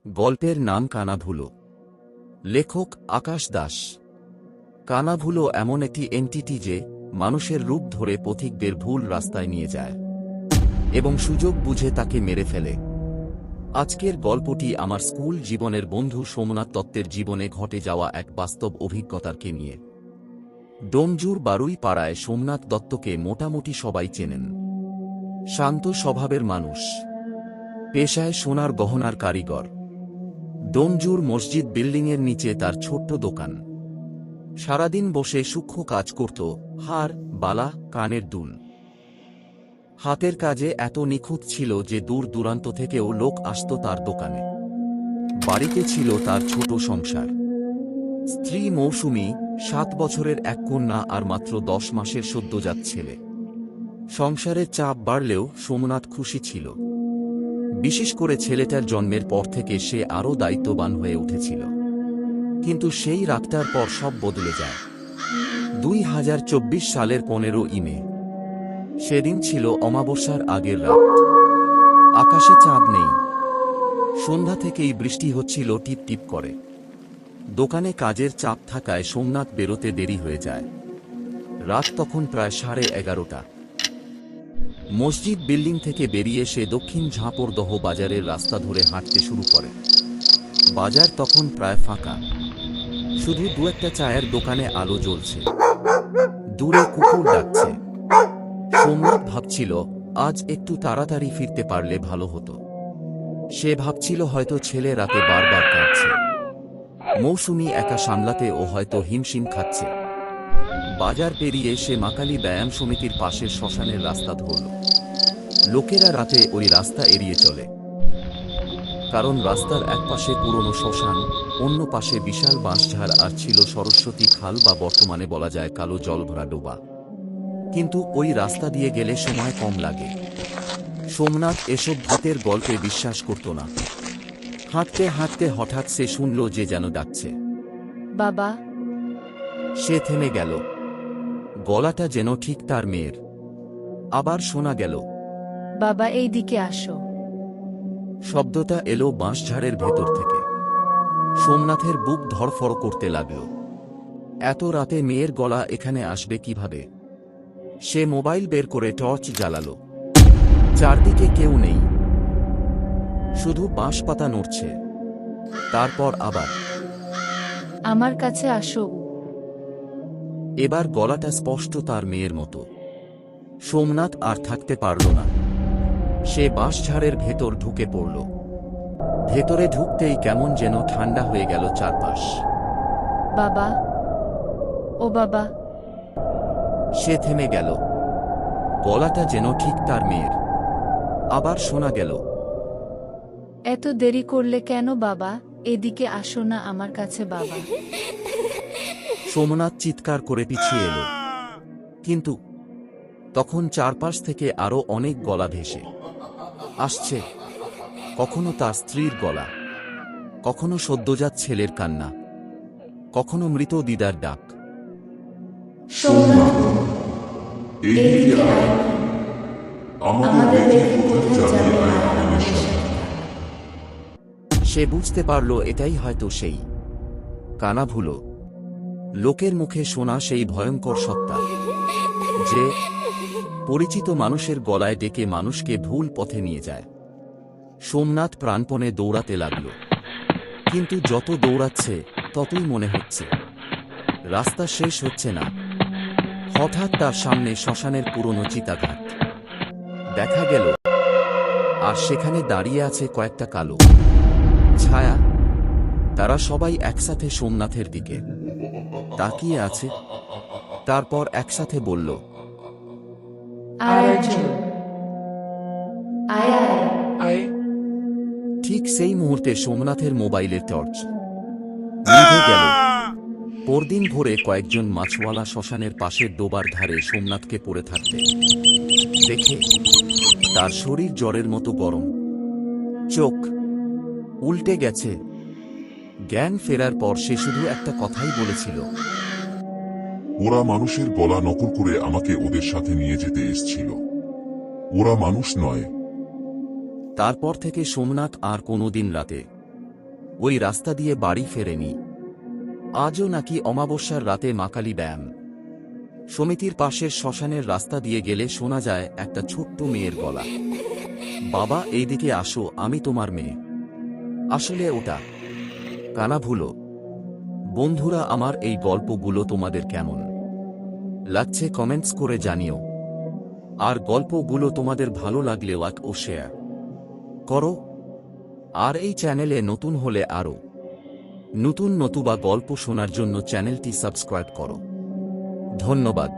গল্পের নাম কানাভুলো। লেখক আকাশ দাস। কানাভুলো এমন একটি এন্টিটি যে মানুষের রূপ ধরে পথিকদের ভুল রাস্তায় নিয়ে যায় এবং সুযোগ বুঝে তাকে মেরে ফেলে। আজকের গল্পটি আমার স্কুল জীবনের বন্ধু সোমনাথ দত্তের জীবনে ঘটে যাওয়া এক বাস্তব অভিজ্ঞতাকে নিয়ে। ডোমজুর বারুই পাড়ায় সোমনাথ দত্তকে মোটামুটি সবাই চেনেন। শান্ত স্বভাবের মানুষ, পেশায় সোনার গহনার কারিগর। ডোমজুর মসজিদ বিল্ডিংয়ের নিচে তার ছোট্ট দোকান। সারাদিন বসে সূক্ষ্ম কাজ করত, হার, বালা, কানের দুল। হাতের কাজে এত নিখুঁত ছিল যে দূর দূরান্ত থেকেও লোক আসত তার দোকানে। বাড়িতে ছিল তার ছোট সংসার। স্ত্রী মৌসুমী, 7 বছরের এক কন্যা আর মাত্র 10 মাসের সদ্যোজাত ছেলে। সংসারের চাপ বাড়লেও সোমনাথ খুশি ছিল। বিশেষ করে ছেলেটার জন্মের পর থেকে সে আরও দায়িত্ববান হয়ে উঠেছিল। কিন্তু সেই রাতটার পর সব বদলে যায়। 2024 সালের 15ই মে। সেদিন ছিল অমাবস্যার আগের রাত। আকাশে চাঁদ নেই। সন্ধ্যা থেকেই বৃষ্টি হচ্ছিল টিপ টিপ করে। দোকানে কাজের চাপ থাকায় সোমনাথ বেরোতে দেরি হয়ে যায়। রাত তখন প্রায় 11:30। মসজিদ বিল্ডিং থেকে বেরিয়ে সে দক্ষিণ ঝাঁপড়দহ বাজারের রাস্তা ধরে হাঁটতে শুরু করে। বাজার তখন প্রায় ফাঁকা। শুধু দু একটা চায়ের দোকানে আলো জ্বলছে। দূরে কুকুর ডাকছে। সোমনাথ ভাবছিল, আজ একটু তাড়াতাড়ি ফিরতে পারলে ভালো হতো। সে ভাবছিল হয়তো ছেলে রাতে বারবার কাঁদছে। মৌসুমী একা সামলাতে ও হয়তো হিমশিম খাচ্ছে। বাজার পেরিয়ে সে মাকালি ব্যায়াম সমিতির পাশের শ্মশানের রাস্তা ধরল। লোকেরা রাতে ওই রাস্তা এড়িয়ে চলে, কারণ রাস্তার এক পাশে পুরনো শ্মশান, অন্য পাশে বিশাল বাঁশঝাড় আর ছিল সরস্বতী খাল, বা বর্তমানে বলা যায় কালো জলভরা ডোবা। কিন্তু ওই রাস্তা দিয়ে গেলে সময় কম লাগে। সোমনাথ এসব ভূতের গল্পে বিশ্বাস করত না। হাঁটতে হাঁটতে হঠাৎ সে শুনল যে যেন ডাকছে, বাবা। সে থেমে গেল। গলাটা যেন ঠিক তার মেয়ের। আবার শোনা গেল, বাবা, এই দিকে আসো। শব্দটা এলো বাঁশঝাড়ের ভেতর থেকে। সোমনাথের বুক ধড়ফড় করতে লাগল। এত রাতে মেয়ের গলা এখানে আসবে কিভাবে? সে মোবাইল বের করে টর্চ জ্বালালো। চারদিকে কেউ নেই, শুধু বাঁশ পাতা নড়ছে। তারপর আবার, আমার কাছে আসো। এবার গলাটা স্পষ্ট তার মেয়ের মতো। সোমনাথ আর থাকতে পারল না। সে বাঁশঝাড়ের ভেতর ঢুকে পড়ল। ভেতরে ঢুকতেই কেমন যেন ঠান্ডা হয়ে গেল চারপাশ। বাবা, ও বাবা। সে থেমে গেল। গলাটা যেন ঠিক তার মেয়ের। আবার শোনা গেল, এত দেরি করলে কেন বাবা? এদিকে আসো না আমার কাছে বাবা। সোমনাথ চিৎকার করে পিছিয়ে এলো। কিন্তু তখন চারপাশ থেকে আরো অনেক গলা ভেসে আসছে। কখনো তার স্ত্রীর গলা, কখনো সদ্যোজাত ছেলের কান্না, কখনো মৃত দিদার ডাক। সোমনাথ, এদিকে আয়। আমাদের রেখে কোথায় যাবে আয় আমার সাথে। সে বুঝতে পারল এটাই হয়তো সেই কানাভুলো। লোকের মুখে শোনা সেই ভয়ঙ্কর সত্তা, যে পরিচিত মানুষের গলায় ডেকে মানুষকে ভুল পথে নিয়ে যায়। সোমনাথ প্রাণপণে দৌড়াতে লাগল। কিন্তু যত দৌড়াচ্ছে ততই মনে হচ্ছে রাস্তা শেষ হচ্ছে না। হঠাৎ তার সামনে শ্মশানের পুরনো চিতাঘাট দেখা গেল, আর সেখানে দাঁড়িয়ে আছে কয়েকটা কালো ছায়া। তারা সবাই একসাথে সোমনাথের দিকে তাকিয়ে আছে। তারপর একসাথে বলল, ঠিক সেই মুহূর্তে সোমনাথের মোবাইলের টর্চ নিভে গেল। পরদিন ভোরে কয়েকজন মাছওয়ালা শ্মশানের পাশের ডোবার ধারে সোমনাথকে পড়ে থাকতে দেখে। তার শরীর জ্বরের মতো গরম, চোখ উল্টে গেছে। জ্ঞান ফেরার পর সে শুধু একটা কথাই বলেছিল, ওরা মানুষের গলা নকল করে আমাকে ওদের সাথে নিয়ে যেতে এসেছিল। ওরা মানুষ নয়। তারপর থেকে সোমনাথ আর কোনোদিন রাতে ওই রাস্তা দিয়ে বাড়ি ফেরেনি। আজও নাকি অমাবস্যার রাতে মাকালি ব্যায়াম। সমিতির পাশের শ্মশানের রাস্তা দিয়ে গেলে শোনা যায় একটা ছোট্ট মেয়ের গলা, বাবা এইদিকে আসো, আমি তোমার মেয়ে। আসলে ওটা কানা ভুলো। বন্ধুরা, আমার এই গল্পগুলো তোমাদের কেমন লাগছে কমেন্টস করে জানিও। আর গল্পগুলো তোমাদের ভালো লাগলে লাইক ও শেয়ার করো। আর এই চ্যানেলে নতুন হলে আরও নতুন নতুবা গল্প শোনার জন্য চ্যানেলটি সাবস্ক্রাইব করো। ধন্যবাদ।